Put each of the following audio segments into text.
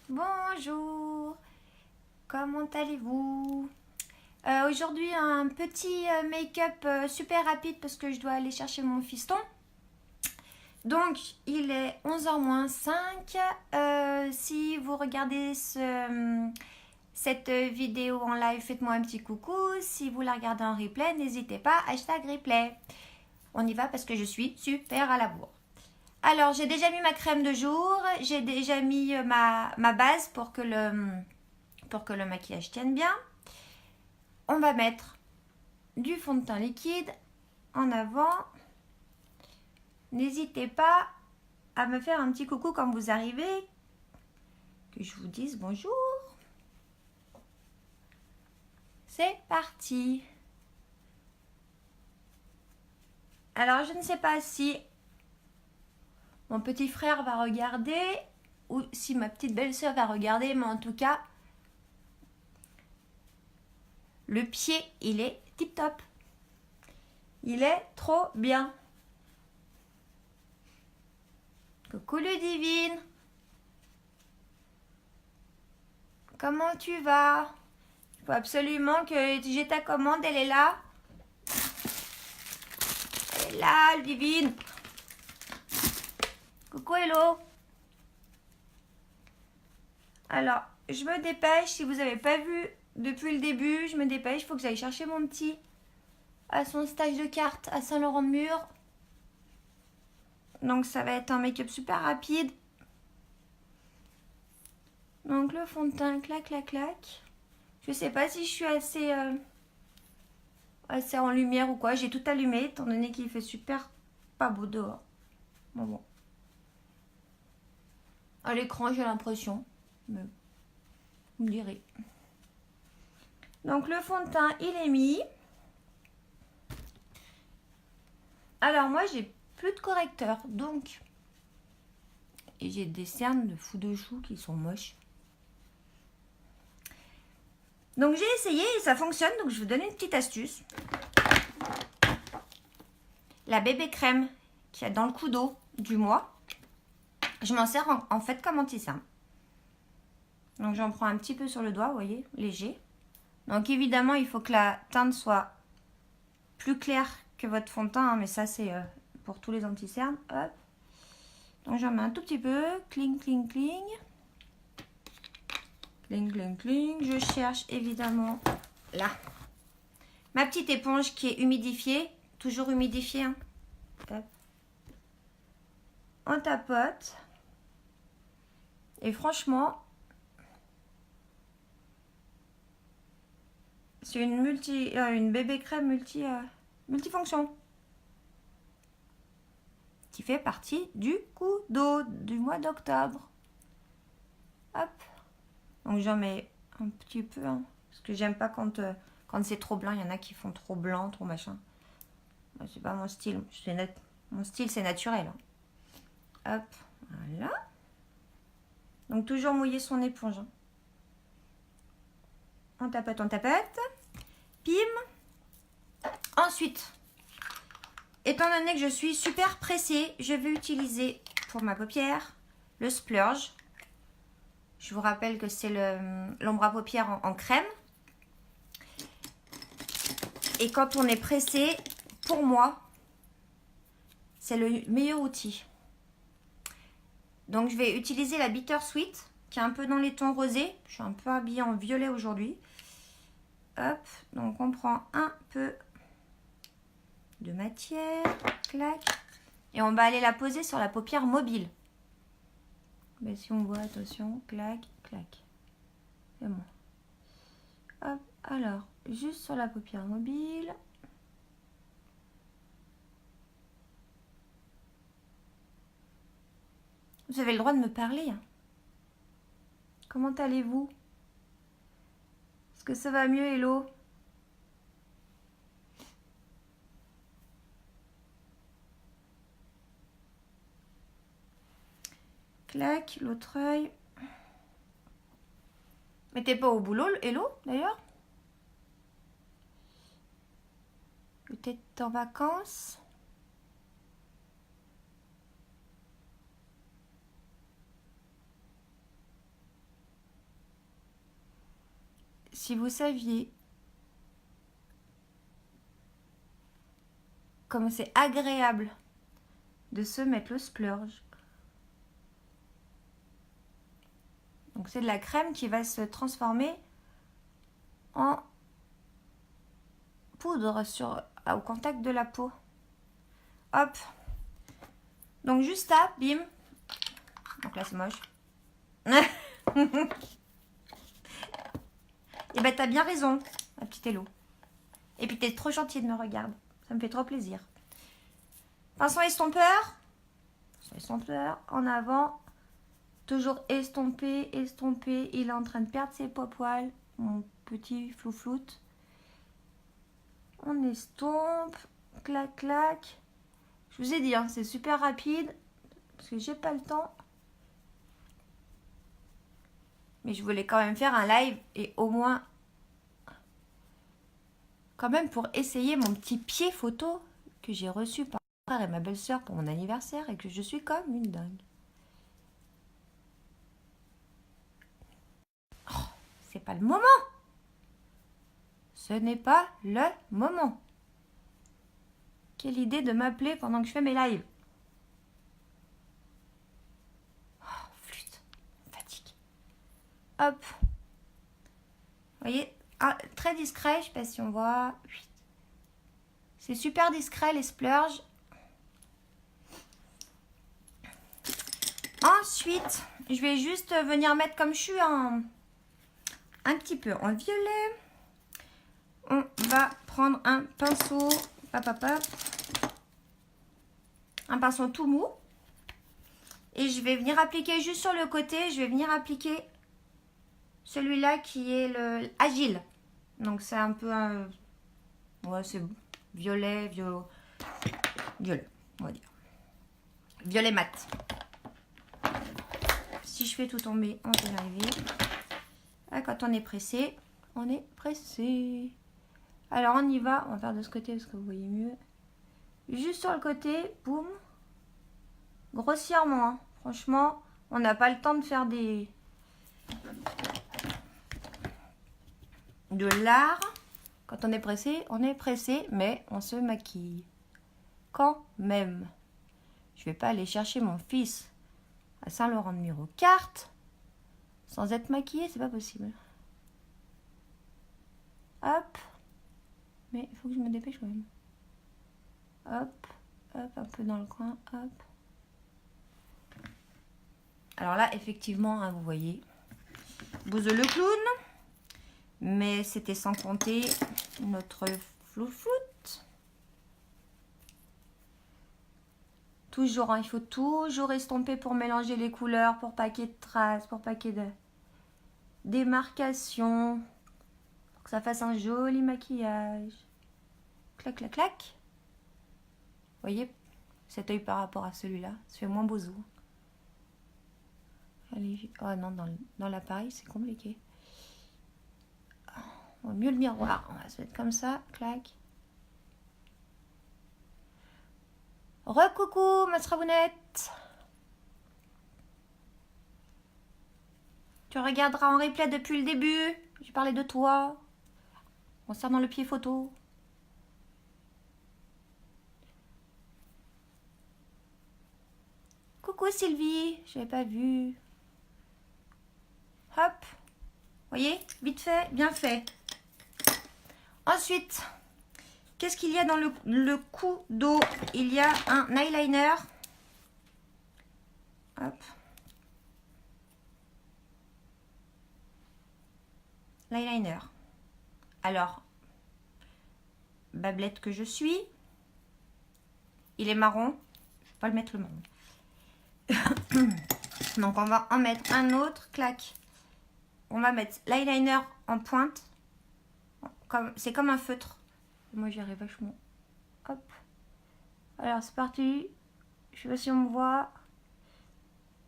Bonjour, comment allez-vous? Aujourd'hui un petit make-up super rapide parce que je dois aller chercher mon fiston. Donc il est 11h moins 5. Si vous regardez cette vidéo en live, faites-moi un petit coucou. Si vous la regardez en replay, n'hésitez pas, #replay. On y va parce que je suis super à la bourre. Alors j'ai déjà mis ma crème de jour, j'ai déjà mis ma base pour que le maquillage tienne bien. On va mettre du fond de teint liquide en avant. N'hésitez pas à me faire un petit coucou quand vous arrivez, que je vous dise bonjour. C'est parti. Alors je ne sais pas si mon petit frère va regarder ou si ma petite belle-sœur va regarder, mais en tout cas, le pied, il est tip top. Il est trop bien. Coucou Ludivine. Comment tu vas? Il faut absolument que j'ai ta commande, elle est là. Elle est là, Ludivine. Coucou Hello. Alors, je me dépêche. Si vous n'avez pas vu depuis le début, je me dépêche. Il faut que j'aille chercher mon petit à son stage de cartes à Saint-Laurent-de-Mur. Donc, ça va être un make-up super rapide. Donc, le fond de teint, clac, clac, clac. Je sais pas si je suis assez en lumière ou quoi. J'ai tout allumé, étant donné qu'il fait super pas beau dehors. Bon. À l'écran, j'ai l'impression. Mais vous me direz. Donc, le fond de teint, il est mis. Alors, moi, j'ai plus de correcteur. Donc, et j'ai des cernes de fou de chou qui sont moches. Donc, j'ai essayé et ça fonctionne. Donc, je vais vous donner une petite astuce. La bébé crème qu'il y a dans le coup d'eau du mois. Je m'en sers en fait comme anti-cerne. Donc, j'en prends un petit peu sur le doigt, vous voyez, léger. Donc, évidemment, il faut que la teinte soit plus claire que votre fond de teint. Hein, mais ça, c'est pour tous les anti-cernes. Hop. Donc, j'en mets un tout petit peu. Cling, cling, cling. Cling, cling, cling. Je cherche évidemment là ma petite éponge qui est humidifiée. Toujours humidifiée. Hein. Hop. On tapote. Et franchement, c'est une bébé crème multifonction qui fait partie du coup d'eau du mois d'octobre. Hop. Donc j'en mets un petit peu, hein, parce que j'aime pas quand c'est trop blanc. Il y en a qui font trop blanc, trop machin. C'est pas mon style. Mon style, c'est naturel. Hein. Hop, voilà. Donc toujours mouiller son éponge. Hein. On tapote, on tapote. Pim. Ensuite, étant donné que je suis super pressée, je vais utiliser pour ma paupière le Splurge. Je vous rappelle que c'est l'ombre à paupières en crème. Et quand on est pressé, pour moi, c'est le meilleur outil. Donc je vais utiliser la Bittersweet, qui est un peu dans les tons rosés. Je suis un peu habillée en violet aujourd'hui. Hop, donc on prend un peu de matière, clac, et on va aller la poser sur la paupière mobile. Mais si on voit, attention, clac, clac. C'est bon. Hop, alors, juste sur la paupière mobile. Vous avez le droit de me parler. Hein. Comment allez-vous? Est-ce que ça va mieux, Hello? Clac, l'autre œil. Mais t'es pas au boulot, Hello, d'ailleurs? Peut-être en vacances? si vous saviez comme c'est agréable de se mettre le splurge. Donc c'est de la crème qui va se transformer en poudre au contact de la peau. Hop. Donc juste là, bim. Donc là c'est moche. Et ben t'as bien raison, ma petite Hello. Et puis t'es trop gentille de me regarder. Ça me fait trop plaisir. Pinceau estompeur. Estompeur en avant. Toujours estompé, estompé. Il est en train de perdre ses poils. Mon petit floufloute. On estompe. Clac, clac. Je vous ai dit, hein, c'est super rapide. Parce que j'ai pas le temps. Mais je voulais quand même faire un live. Et au moins... quand même pour essayer mon petit pied photo que j'ai reçu par mon frère et ma belle-sœur pour mon anniversaire et que je suis comme une dingue. Oh, c'est pas le moment. Ce n'est pas le moment. Quelle idée de m'appeler pendant que je fais mes lives. Oh, flûte, fatigue. Hop. Vous voyez, très discret, je sais pas si on voit. C'est super discret les splurges. Ensuite, je vais juste venir mettre comme je suis un petit peu en violet. On va prendre un pinceau, un pinceau tout mou. Et je vais venir appliquer juste sur le côté, je vais venir appliquer celui-là qui est le agile. Donc c'est un peu un... ouais, c'est violet, violet, on va dire. Violet mat. Si je fais tout tomber, on peut y arriver. Ah, quand on est pressé, on est pressé. Alors on y va, on va faire de ce côté parce que vous voyez mieux. Juste sur le côté, boum. Grossièrement, hein. Franchement, on n'a pas le temps de faire de l'art. Quand on est pressé, mais on se maquille. Quand même. Je vais pas aller chercher mon fils à Saint-Laurent-de-Mire-aux-Cartes sans être maquillée, c'est pas possible. Hop. Mais il faut que je me dépêche quand même. Hop, hop, un peu dans le coin, hop. Alors là, effectivement, hein, vous voyez, Bouzou le clown. Mais c'était sans compter notre floufoute. Toujours, hein, il faut toujours estomper pour mélanger les couleurs, pour pas qu'il y ait de traces, pour pas qu'il y ait de démarcation. Pour que ça fasse un joli maquillage. Clac, clac, clac. Vous voyez, cet œil par rapport à celui-là, ça fait moins bozo. Allez, oh non, dans l'appareil, c'est compliqué. On va mieux le miroir. On va se mettre comme ça, clac. Recoucou, ma Sravounette. Tu regarderas en replay depuis le début. J'ai parlé de toi. Concernant le pied photo. Coucou Sylvie, je n'avais pas vu. Hop. Voyez, vite fait, bien fait. Ensuite, qu'est-ce qu'il y a dans le coup d'eau? Il y a un eyeliner. Hop. L'eyeliner. Alors, bablette que je suis. Il est marron. Je ne vais pas le mettre le marron. Donc, on va en mettre un autre. Clac. On va mettre l'eyeliner en pointe. C'est comme un feutre. Moi, j'y arrive vachement. Hop. Alors, c'est parti. Je sais pas si on me voit.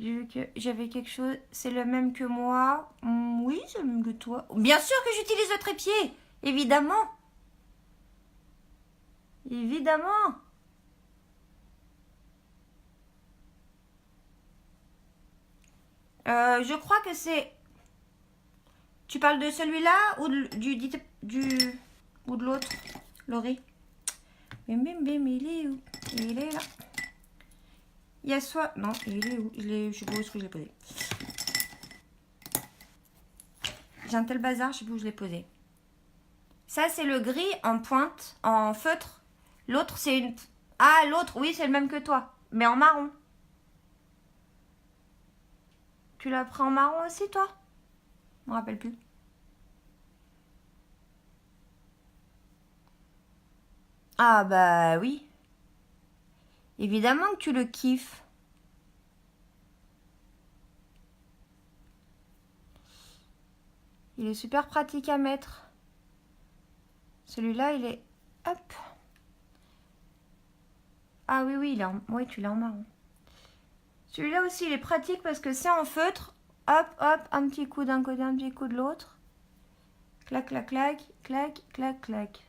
J'ai vu que j'avais quelque chose. C'est le même que moi. Oui, c'est le même que toi. Bien sûr que j'utilise le trépied. Évidemment. Évidemment. Je crois que c'est Tu parles de celui-là ou ou de l'autre, Laurie? Bim, bim, bim, il est où? Il est là. Il y a soit... Non, il est où? Je sais pas où est-ce que je l'ai posé. J'ai un tel bazar, je sais plus où je l'ai posé. Ça, c'est le gris en pointe, en feutre. L'autre, c'est une... Ah, l'autre, oui, c'est le même que toi, mais en marron. Tu l'as pris en marron aussi, toi? Je me rappelle plus. Ah, bah oui. Évidemment que tu le kiffes. Il est super pratique à mettre. Celui-là, il est... Hop. Ah oui, oui, oui, tu l'as en marron. Celui-là aussi, il est pratique parce que c'est en feutre. Hop, hop, un petit coup d'un côté, un petit coup de l'autre. Clac, clac, clac, clac, clac, clac.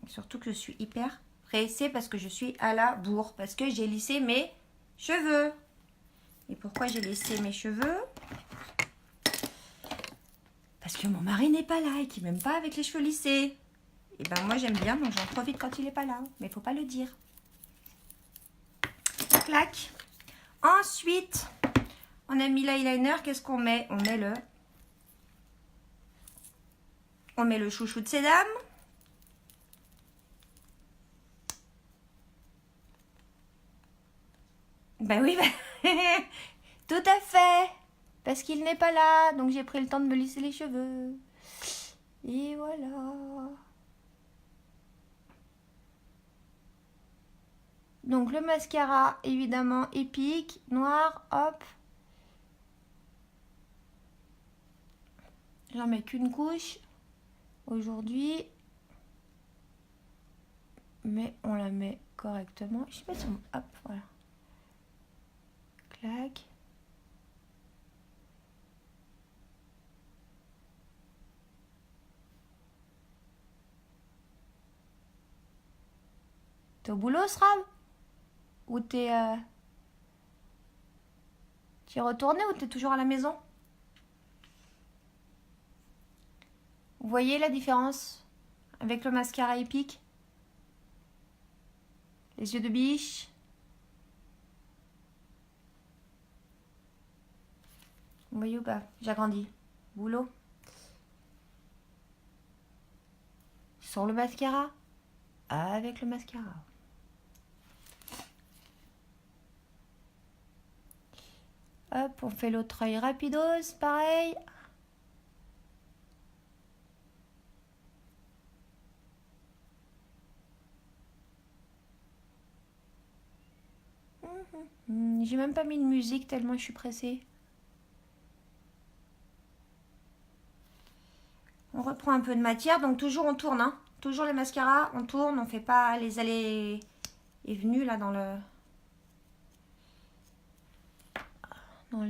Surtout que je suis hyper pressée parce que je suis à la bourre. Parce que j'ai lissé mes cheveux. Et pourquoi j'ai lissé mes cheveux? Parce que mon mari n'est pas là et qu'il m'aime pas avec les cheveux lissés. Et ben moi j'aime bien, donc j'en profite quand il n'est pas là. Mais il faut pas le dire. Clac. Ensuite, on a mis l'eyeliner. Qu'est-ce qu'on met? On met le chouchou de ces dames. Ben oui, tout à fait. Parce qu'il n'est pas là, donc j'ai pris le temps de me lisser les cheveux. Et voilà. Donc le mascara, évidemment, épique, noir, hop. J'en mets qu'une couche aujourd'hui. Mais on la met correctement. Je sais pas si on... Hop, voilà. Clac. T'es au boulot, Sram? Ou t'es... Tu es retourné ou t'es toujours à la maison? Vous voyez la différence avec le mascara épique? Les yeux de biche. Vous voyez ou pas? J'agrandis. Boulot. Sans le mascara. Avec le mascara. Hop, on fait l'autre œil rapidos, pareil. J'ai même pas mis de musique tellement je suis pressée. On reprend un peu de matière, donc toujours on tourne, hein. Toujours les mascaras, on tourne, on fait pas les allées et venues là dans le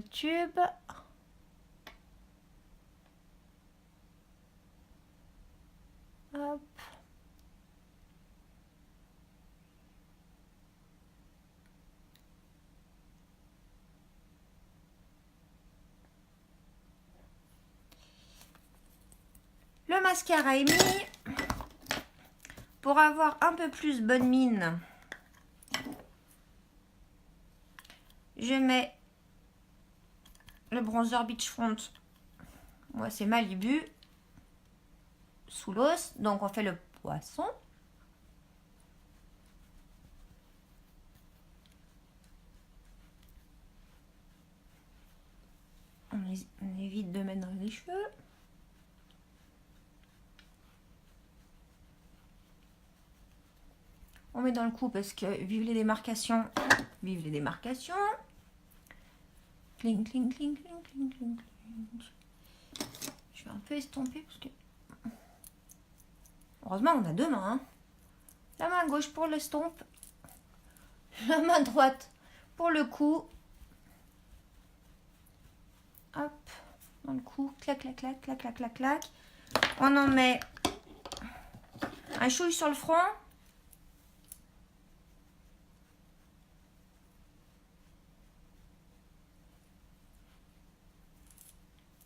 tube. Hop. Le mascara est mis. Pour avoir un peu plus bonne mine, je mets le bronzer Beachfront. Moi, c'est Malibu. Sous l'os. Donc, on fait le poisson. On évite de mettre dans les cheveux. On met dans le cou parce que vive les démarcations. Vive les démarcations. Cling, cling, cling, cling, cling, cling, cling. Je vais un peu estomper parce que... Heureusement, on a deux mains. Hein. La main gauche pour l'estompe. La main droite pour le cou. Hop, dans le cou. Clac, clac, clac, clac, clac, clac, clac. On en met un chouille sur le front.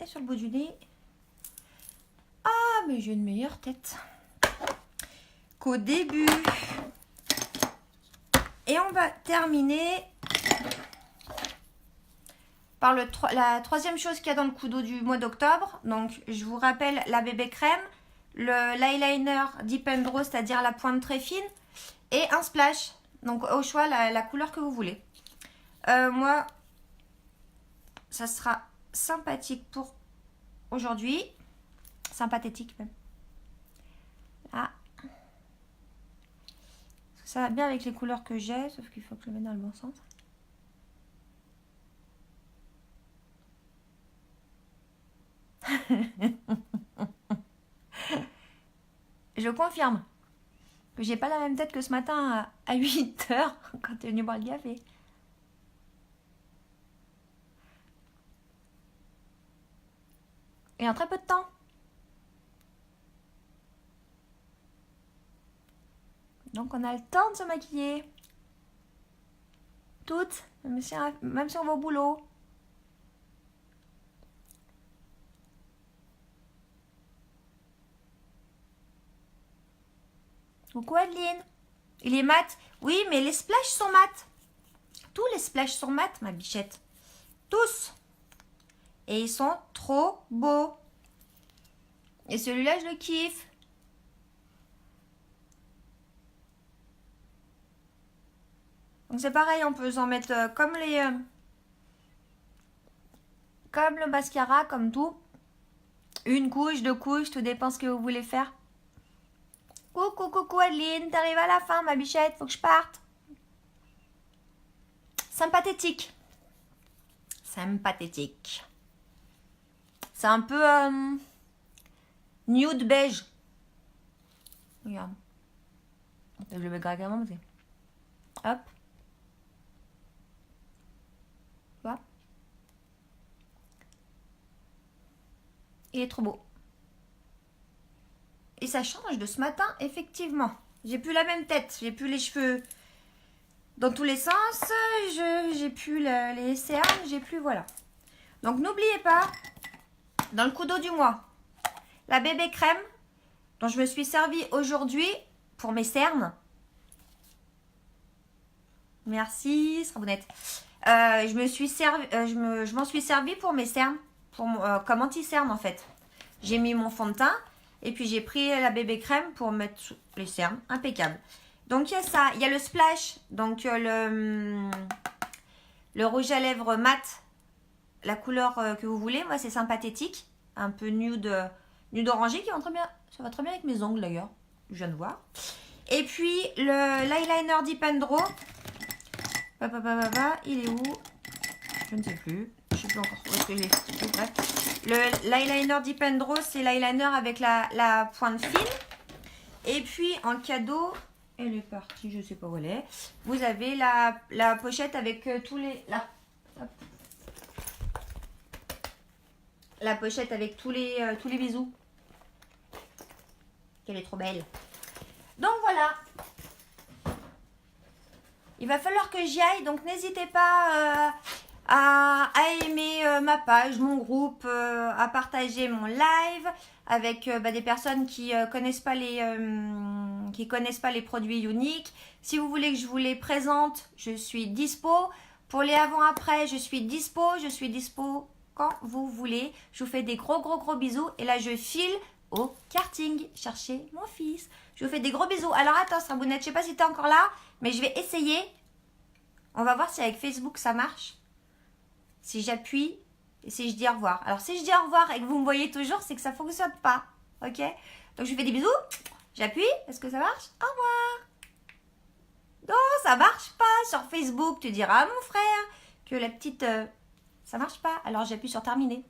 et sur le bout du nez. Ah, mais j'ai une meilleure tête qu'au début. Et on va terminer par la troisième chose qu'il y a dans le coup d'eau du mois d'octobre. Donc, je vous rappelle la bébé crème, l'eyeliner Deep and Brow, c'est-à-dire la pointe très fine, et un splash. Donc, au choix, la couleur que vous voulez. Moi, ça sera sympathique pour aujourd'hui. Sympathétique même. Là. Ça va bien avec les couleurs que j'ai, sauf qu'il faut que je le mette dans le bon sens. Je confirme que j'ai pas la même tête que ce matin à 8 h quand tu es venu boire le café. Et en très peu de temps. Donc on a le temps de se maquiller. Toutes, même si on va au boulot. Coucou Adeline. Il est mat. Oui, mais les splashes sont mat. Tous les splashes sont mat, ma bichette. Tous. Et ils sont trop beaux. Et celui-là, je le kiffe. Donc c'est pareil, on peut s'en mettre comme comme le mascara, comme tout. Une couche, deux couches, tout dépend ce que vous voulez faire. Coucou Adeline, t'arrives à la fin ma bichette, faut que je parte. Sympathétique. Sympathétique. C'est un peu nude beige. Regarde. Je le mets carrément. Hop. Tu vois? Il est trop beau. Et ça change de ce matin, effectivement. J'ai plus la même tête. J'ai plus les cheveux dans tous les sens. J'ai plus les cernes. J'ai plus, voilà. Donc, n'oubliez pas, dans le coup d'eau du mois, la bébé crème dont je me suis servie aujourd'hui pour mes cernes. Merci, Srabounette. Je m'en suis servi pour mes cernes, comme anti-cerne en fait. J'ai mis mon fond de teint. Et puis j'ai pris la bébé crème pour mettre sous les cernes. Impeccable. Donc il y a ça. Il y a le splash. Donc le rouge à lèvres mat. La couleur que vous voulez. Moi c'est sympathétique. Un peu nude orangé qui va très bien. Ça va très bien avec mes ongles d'ailleurs. Je viens de voir. Et puis l'eyeliner Deep and Brow. Il est où? Je ne sais plus. Je ne sais plus encore où est-ce que je l'ai. Bref. L'eyeliner Deep and Brow, c'est l'eyeliner avec la pointe fine. Et puis en cadeau, elle est partie, je ne sais pas où elle est. Vous avez la pochette avec tous les... La pochette avec tous les bisous. Qu'elle est trop belle. Donc voilà. Il va falloir que j'y aille, donc n'hésitez pas à aimer ma page, mon groupe, à partager mon live avec des personnes qui connaissent pas les produits uniques. Si vous voulez que je vous les présente, je suis dispo. Pour les avant-après, je suis dispo quand vous voulez. Je vous fais des gros bisous. Et là, je file au karting chercher mon fils. Je vous fais des gros bisous. Alors attends, Srabounette, je sais pas si tu es encore là, mais je vais essayer. On va voir si avec Facebook ça marche. Si j'appuie et si je dis au revoir. Alors si je dis au revoir et que vous me voyez toujours, c'est que ça ne fonctionne pas. Ok? Donc je vous fais des bisous. J'appuie. Est-ce que ça marche? Au revoir. Non, ça marche pas sur Facebook. Tu diras à mon frère que la petite... ça marche pas. Alors j'appuie sur terminer.